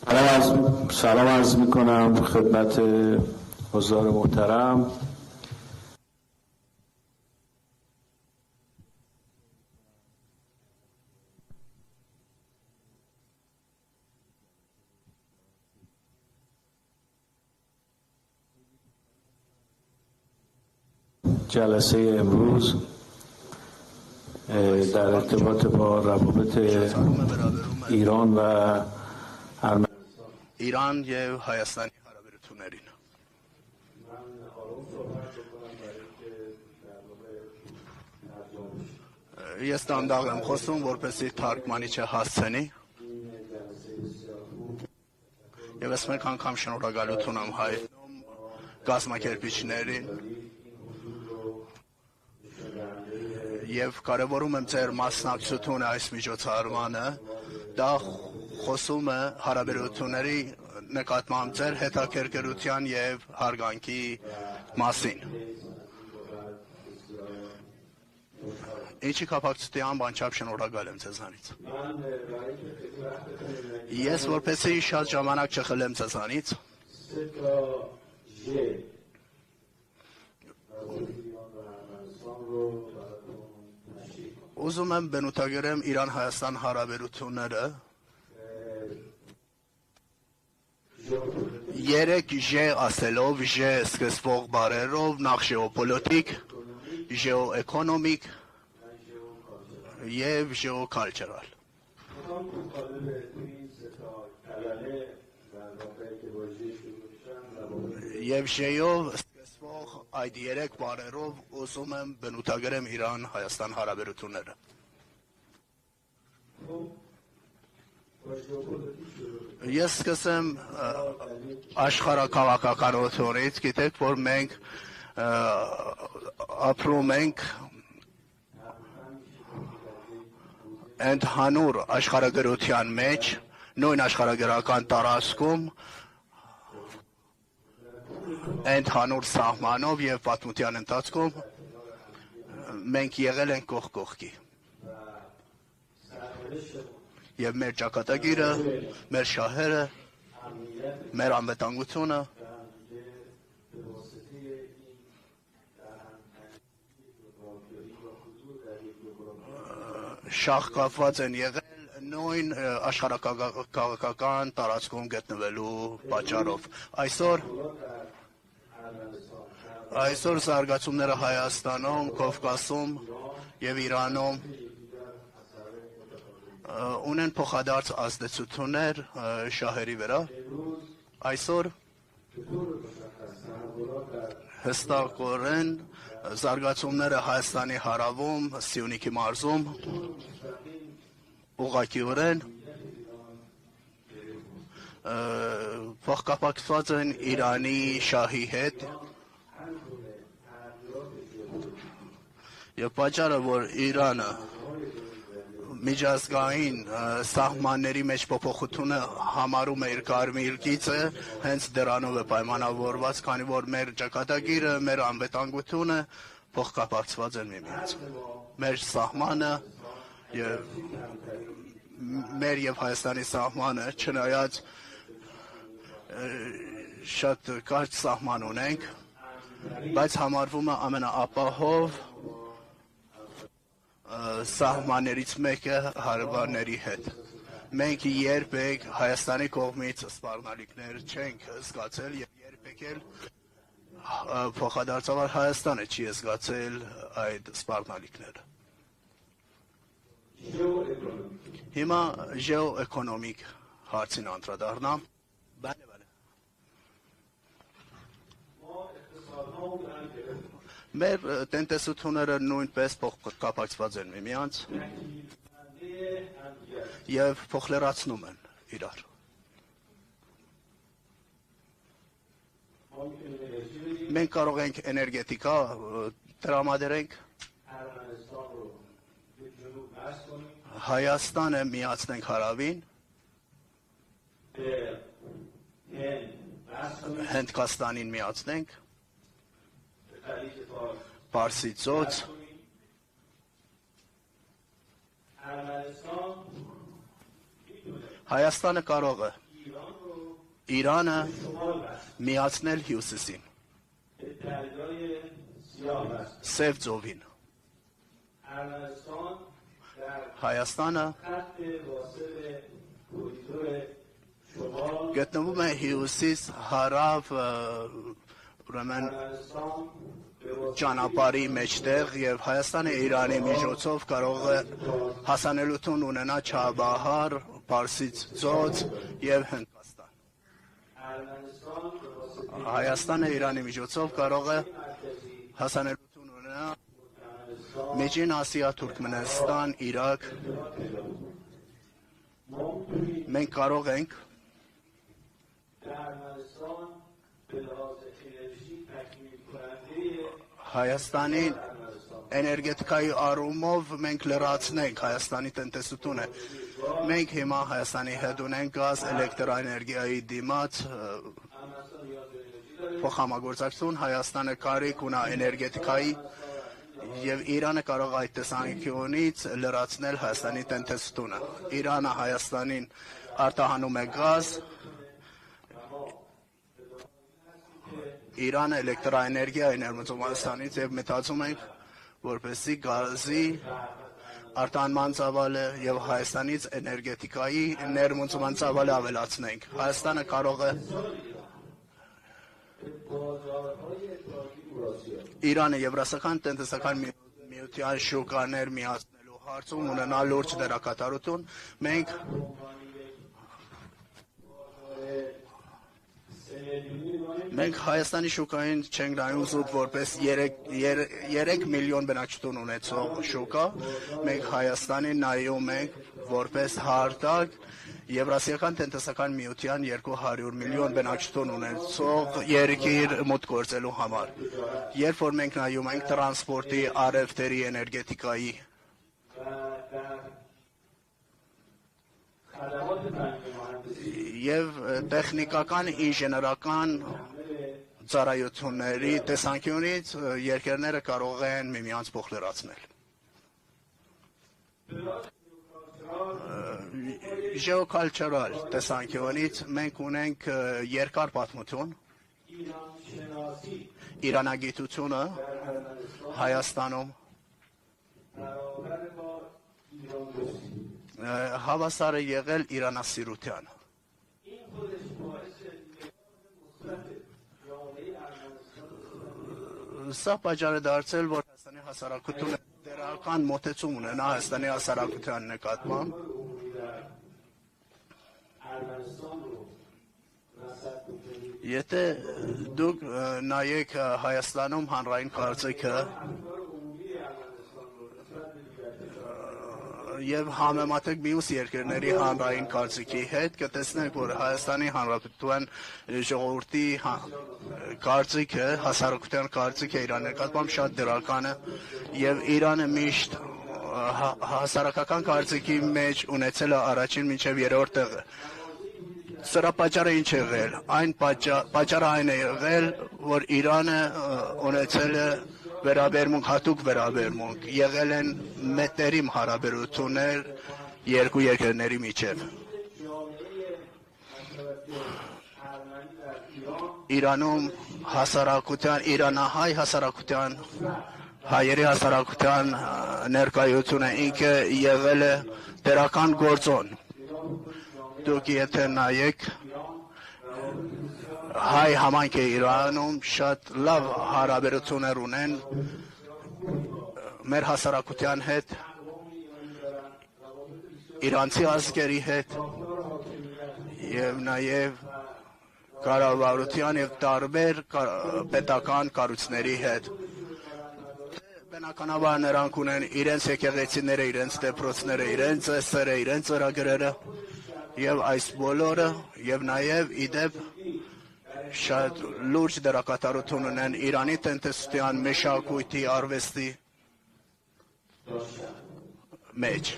سلام عرض میکنم خدمت حضار محترم. جلسه امروز در ارتباط با روابط ایران و ایران եւ Հայաստանի հարաբերություններին։ Ես դանդաղ եմ խոսում, որպեսզի թարգմանիչը հասցնի։ Եվ ես մեկ անգամ շնորհակալություն եմ հայտնում կազմակերպիչներին եւ կարեւորում եմ ձեր մասնակցությունը այս միջոցառմանը։ Դա խոսում է հարաբերությունների նկատմամբ ձեր հետաքրքրության եւ հարգանքի մասին։ Ինչի կապակցությամբ անչափ շնորհակալ եմ ձեզանից։ Ես որպեսզի շատ ժամանակ չխլեմ ձեզանից, ուզում եմ բնութագրեմ Իրան-Հայաստան հարաբերությունները 3J ասելով, J սկսվող բառերով, նախ ժեոպոլիտիկ, ժեոէկոնոմիկ եւ ժեոկալչուրալ։ Եվ J-ով սկսվող այդ 3 բառերով ուզում եմ բնութագրեմ Իրան-Հայաստան հարաբերությունները։ Ես սկսեմ աշխարհաքաղաքականությունից, գիտեք, որ մենք ապրում ենք ընդհանուր աշխարհագրության մեջ, նույն աշխարհագրական տարածքում, ընդհանուր սահմանով եւ պատմության ընթացքում մենք եղել ենք կողք կողքի։ Եվ մեր ճակատագիրը, մեր շահերը, մեր անվտանգությունը շահկապված են եղել նույն աշխարհաքաղաքական տարածքում գտնվելու պատճառով։ Այսօր զարգացումները Հայաստանում, Կովկասում եւ Իրանում ունեն փոխադարձ ազդեցություններ շահերի վրա։ Այսօր հստակորեն զարգացումները Հայաստանի հարավում, Սյունիքի մարզում ուղղակիորեն փոխկապակցված են Իրանի շահի հետ եւ պատճառը, որ Իրանը միջազգային սահմանների մեջ փոփոխությունը համարում է իր կարմիր գիծը, հենց դրանով է պայմանավորված, քանի որ մեր ճակատագիրը, մեր անվտանգությունը փոխկապակցված են միմյանց։ Մեր սահմանը եւ մեր եւ Հայաստանի սահմանը, չնայած շատ կարճ սահման ունենք, բայց համարվում է ամենաապահով սահմաններից մեկը հարևանների հետ։ Մենք երբեք Հայաստանի կողմից սպառնալիքներ չենք զգացել եւ երբեք էլ փոխադարձաբար Հայաստանը չի զգացել այդ սպառնալիքները։ Հիմա ժեոէկոնոմիկ հարցին անդրադառնամ։ Մեր տնտեսությունները նույնպես փոխկապակցված են միմյանց եւ փոխլերացնում են իրար։ Մենք կարող ենք էներգետիկա տրամադրենք, Հայաստանը միացնենք հարավին, Հնդկաստանին միացնենք, Պարսից ծոց, Հայաստանը կարող է Իրանը միացնել հյուսիսին, دریای سیاه است. Սև ծովին, ارمنستان در Հայաստանը خط واصل کوریدور شمال գտնվում է հյուսիս հարավ ուրեմն ارمنستان به واسطه ճանապարհի մեջտեղ եւ Հայաստանը Իրանի միջոցով կարող է հասանելություն ունենա Չաբահար, Պարսից ծոց եւ Հնդկաստան։ ارمنستان به واسطه Հայաստանը Իրանի միջոցով կարող է مرکزی հասանելություն ունենա ارمنستان Մեջին Ասիա, Թուրքմենստան, Իրաք։ ما می‌تونیم Մենք կարող ենք در ارمنستان به لحاظ انرژی تکمیل کننده Հայաստանին ارمنستان էներգետիկայի առումով մենք լրացնենք Հայաստանի տնտեսությունը։ Մենք հիմա Հայաստանի հետ ունենք գազ, էլեկտրաէներգիայի դիմաց ارمنستان نیاز به انرژی داره. փոխհամագործակցություն, Հայաստանը կարիք ունա էներգետիկայի եւ Իրանը կարող այդ տեսանկյունից լրացնել Հայաստանի տնտեսությունը։ Իրանը Հայաստանին արտահանում է գազ, Իրանը էլեկտրաէներգիա ներմուծում Հայաստանից եւ մտածում ենք, որպեսզի գազի արտահանման ծավալը եւ Հայաստանից էներգետիկայի ներմուծման ծավալը ավելացնենք։ Հայաստանը կարող է بازارهای اتحادیه اوراسیا Իրանը Եվրասիական տնտեսական միության շուկաներ միացնելու հարցում ունենա լուրջ դերակատարություն։ Մենք Հայաստանի շուկային չենք նայում զուտ որպես 3 միլիոն բնակչություն ունեցող շուկա, մենք Հայաստանին նայում ենք որպես հարթակ Եվրասիական տնտեսական միության 200 միլիոն բնակչություն ունեցող երկիր մուտք գործելու համար։ Երբ որ մենք նայում ենք տրանսպորտի, առևտրի, էներգետիկայի خدمات فنی مهندسی եւ տեխնիկական ինժեներական ծառայությունների տեսանկյունից երկրները կարող են միմյանց փոխլրացնել։ Geocultural տեսանկյունից մենք ունենք երկար պատմություն, ایران شناسی իրանագիտությունը در ارمنستان Հայաստանում برابر با ایران دوستی հավասար է եղել իրանասիրությանը։ این خودش باعث مثبت جامعه ارمنستان Սա պատճառ է դարձել, որ Հայաստանի հասարակությունը դերական մոտեցում ունենա Հայաստանի հասարակության նկատմամբ։ عمومی در ارمنستان رو رصد بکنید Եթե դուք նայեք Հայաստանում հանրային կարծիքը افکار عمومی ارمنستان رو نسبت به دیگر եւ համեմատեք մյուս երկրների հանրային կարծիքի հետ, կտեսնեք, որ Հայաստանի Հանրապետության ժողովրդի կարծիքը, հասարակության կարծիքը Իրանի նկատմամբ շատ դրական է եւ Իրանը միշտ հասարակական կարծիքի մեջ ունեցել է առաջին մինչեւ երրորդ տեղը։ Սրա պատճառը ինչ է եղել։ Այն պատճառը այն է եղել, որ Իրանը ունեցել է վերաբերմունք, հատուկ վերաբերմունք, եղել են մետերիմ հարաբերություններ երկու երկրների միջև։ Իրանում հասարակության, իրանահայ հասարակության, հայերի հասարակության ներկայությունը ինքը եղել է դերական գործոն։ Դուք եթե նայեք հայ համայնքը Իրանում շատ լավ հարաբերություններ ունեն մեր հասարակության հետ, իրանցի ազգերի հետ եւ նաեւ կառավարության եւ տարբեր պետական կառույցների հետ։ Բնականաբար նրանք ունեն իրենց եկեղեցիները, իրենց դեպրոցները, իրենց ծեսերը, իրենց ծրագրերը եւ այս բոլորը եւ նաեւ իդեպ շատ լուրջ դերակատարություն ունեն Իրանի տնտեսության, մշակույթի, արվեստի մեջ։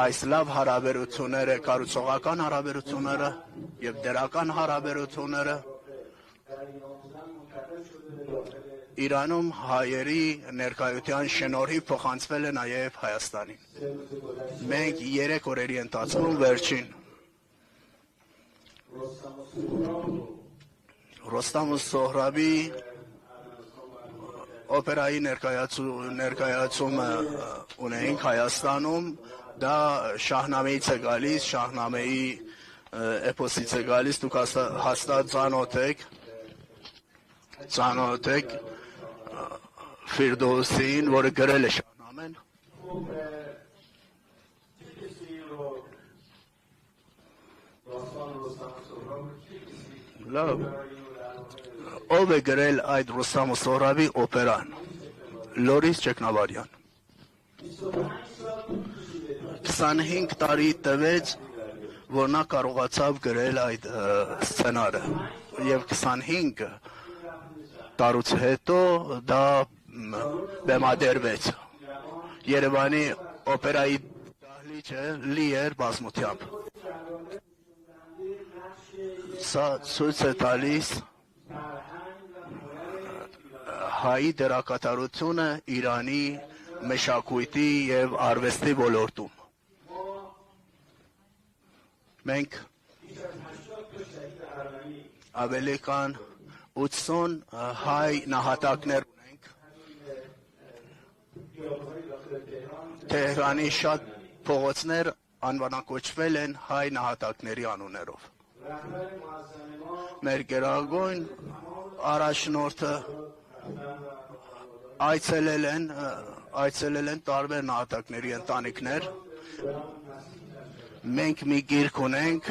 Այս լավ հարաբերությունները, կառուցողական հարաբերությունները եւ դերական հարաբերությունները Իրանում հայերի ներկայության շնորհիվ փոխանցվել է նաեւ Հայաստանին։ Մենք 3 օրերի ընթացքում վերջին Ռոստամ ու Սոհրաբի օպերայի ներկայացումը ունեինք Հայաստանում, դա Շահնամեից է գալիս, Շահնամեի էպոսից է գալիս, դուք հաստատ ծանոթ եք Ֆիրդոսին, որը գրել է Շահնամեն։ Լավ, ով է գրել այդ Ռոստամ ու Սոհրաբի օպերան։ Լորիս Ճեկնավարյան։ 25 տարի տևեց, որ նա կարողացավ գրել այդ սցենարը, եւ 25 տարուց հետո դա բեմադրվեց։ Երևանի օպերայի դահլիճը լի էր բազմությամբ։ Սա ցույց է տալիս հայի դերակատարությունը Իրանի մշակույթի եւ արվեստի ոլորտում։ Մենք ավելի քան 80 հայ նահատակներ ունենք։ Թեհրանի շատ փողոցներ անվանակոչվել են հայ նահատակների անուններով։ Մեր գերագույն առաջնորդը այցելել են տարբեր նահատակների ընտանիքներ։ Մենք մի գիրք ունենք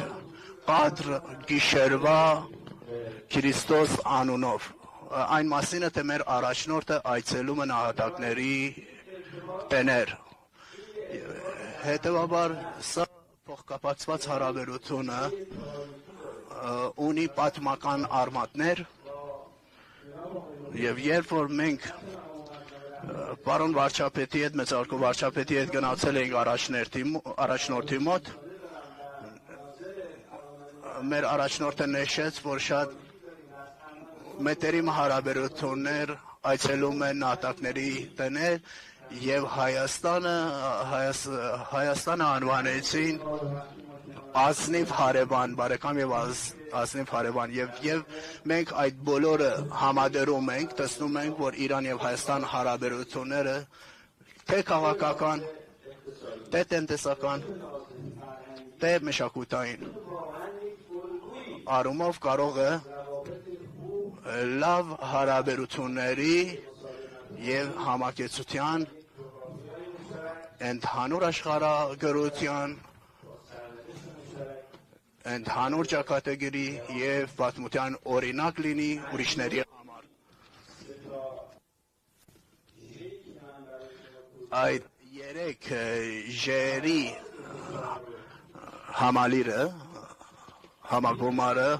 Ղադր գիշերվա Քրիստոս անունով։ Այն մասին է, թե մեր առաջնորդը այցելում է նահատակների տներ։ Հետևաբար սա փոխկապակցված հարաբերությունը ունի պատմական արմատներ, եւ երբ որ մենք պարոն վարչապետի հետ, մեծարգո վարչապետի հետ գնացել էինք առաջնորդի մոտ, մեր առաջնորդը նշեց, որ շատ մետերիմ հարաբերություններ այցելում են նահատակների տներ եւ Հայաստանը անվանեցին ազնիվ հարևան, բարեկամ եւ ազնիվ հարևան եւ մենք այդ բոլորը համադրում ենք, տեսնում ենք, որ Իրան եւ Հայաստան հարաբերությունները թե քաղաքական, թե տնտեսական, թե մշակութային առումով կարող է լավ հարաբերությունների եւ համակեցության, ընդհանուր աշխարհագրության, ընդհանուր ճակատագրի եւ պատմության օրինակ լինի ուրիշների համար։ Այդ երեք ժերի համալիրը, համագումարը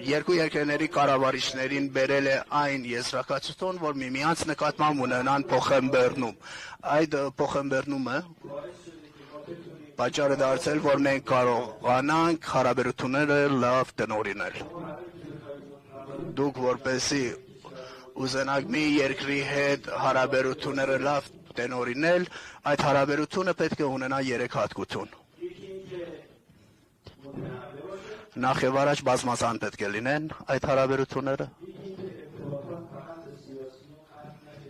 երկու երկրների կառավարիչներին բերել է այն եզրակացություն, որ միմյանց նկատմամբ ունենան փոխըմբեռնում։ Այդ փոխըմբեռնումը պատճառ է դարձել, որ մենք կարողանանք հարաբերությունները լավ տնօրինել։ Դուք որպեսզի ուզենաք մի երկրի հետ հարաբերությունները լավ տնօրինել, այդ հարաբերությունը պետք է ունենա 3 հատկություն։ Նախ եւ առաջ բազմազան պետք է լինեն այդ հարաբերությունները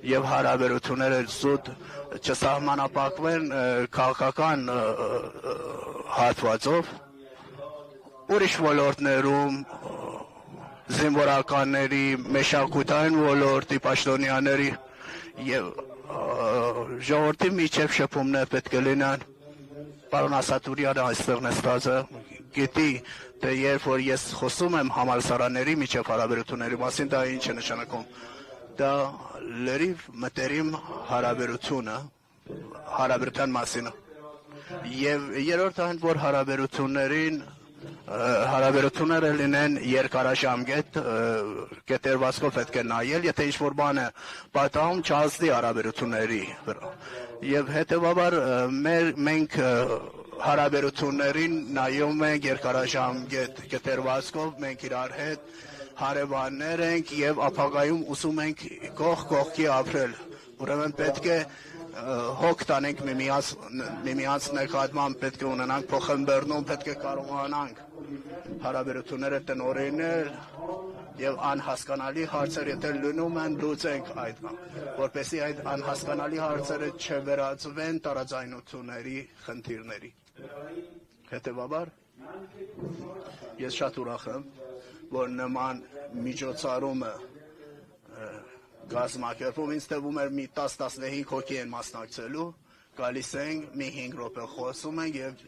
եւ հարաբերությունները զուտ չսահմանապակվեն քաղաքական հատվածով, ուրիշ ոլորտներում, զինվորականների, մշակութային ոլորտի պաշտոնյաների եւ ժողովրդի միջև շփումներ պետք է լինեն։ Պարոն Ասատուրյանը այստեղ նստածը գիտի, թե երբ որ ես խոսում եմ համալսարանների միջև հարաբերությունների մասին, դա ինչ է նշանակում։ Դա լրիվ մտերիմ հարաբերության մասին։ Եվ երրորդ այն, որ հարաբերությունները լինեն երկարաժամկետ, կետերվածքով պետք է նայել, եթե ինչ-որ բան է պատահում, չազդի հարաբերությունների վրա։ Եվ հետևաբար մենք հարաբերություններին նայում ենք երկարաժամկետ կետերվածքով, մենք իրար հետ հարևաններ ենք եւ ապագայում ուզում ենք կողք կողքի ապրել։ Ուրեմն պետք է հոգ տանենք միմյանց նկատմամբ, պետք է ունենանք փոխըմբռնում, պետք է կարողանանք հարաբերությունները տնօրինել եւ անհասկանալի հարցեր եթե լինում են լուծենք այդ որպեսզի այդ անհասկանալի հարցերը չվերածվեն տարաձայնությունների խնդիրների հետեւաբար ես շատ ուրախ եմ որ նման միջոցառումը գազམ་ակերպում ինձ թվում էր մի 10-15 հոգի են մասնակցելու գալիս ենք մի 5 րոպե խոսում ենք եւ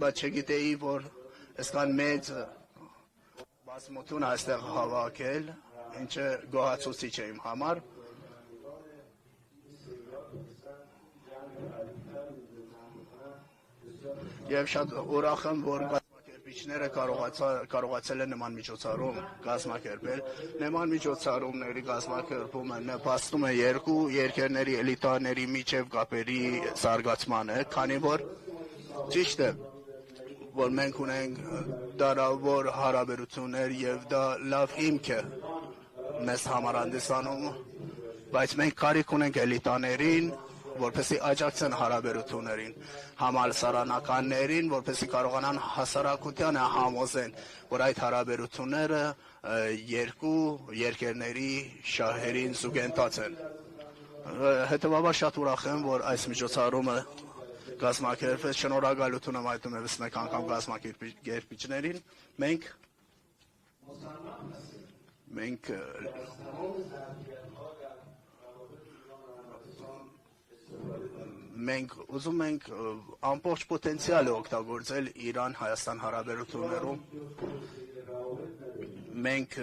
բայց չգիտեի որ այսքան մեծ բազմություն այստեղ հավաքել ինչը գոհացուցիչ է իմ համար եւ շատ ուրախ եմ որ Գազམ་ակերպիչները կարողացել են նման միջոցառում գազམ་ակերպել նման միջոցառումների գազམ་ակերպումը նպաստում է երկու երկրների էլիտաների միջև կապերի զարգացմանը քանի որ ճիշտ է որ մենք ունենք դարավոր հարաբերություններ եւ դա լավ հիմք է մեզ համար հանդիսանում բայց մենք կարիք ունենք էլիտաներին որպեսզի աջակցեն հարաբերություններին համալսարանականներին որպեսզի կարողանան հասարակությանը համոզեն որ այդ հարաբերությունները երկու երկրների շահերին զուգընթաց են հետեւաբար շատ ուրախ եմ որ այս միջոցառումը գազམ་ակերպվեց շնորհակալություն եմ այդում եւս մեկ անգամ գազམ་ակերպիչներին մենք մենք ուզում ենք ամբողջ պոտենցիալը օգտագործել Իրան-Հայաստան հարաբերություններում մենք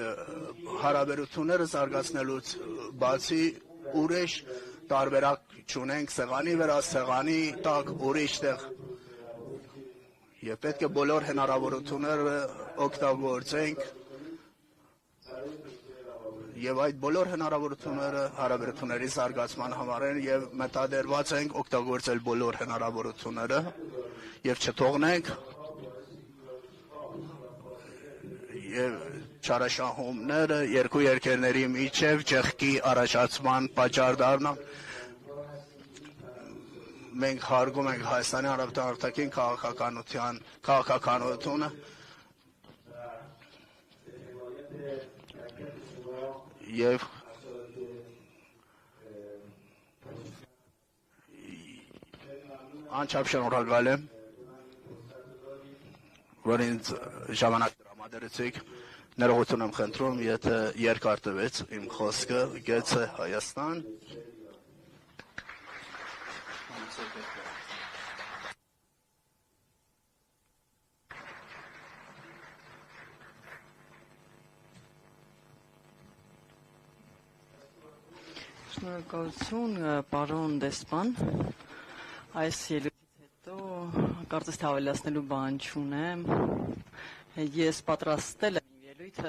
հարաբերությունները զարգացնելուց բացի ուրիշ տարբերակ չունենք սեղանի վրա սեղանի տակ ուրիշ տեղ եւ պետք է բոլոր հնարավորությունները օգտագործենք եւ այդ բոլոր հնարավորությունները հարաբերությունների զարգացման համար են եւ մտադրված ենք օգտագործել բոլոր հնարավորությունները եւ չթողնենք եւ չարաշահումները երկու երկրների միջև ճեղքի առաջացման պատճառ դառնան մենք հարգում ենք Հայաստանի Հանրապետության արտաքին քաղաքականությունը եւ անչափ շնորհակալ եմ որ ինձ ժամանակ տրամադրեցիք ներողություն եմ խնդրում եթե երկար տվեց իմ խոսքը գեցը Հայաստան Շնորհակալություն, պարոն դեսպան, այս ելույթից հետո կարծես թե ավելացնելու բան չունեմ, ես պատրաստել եմ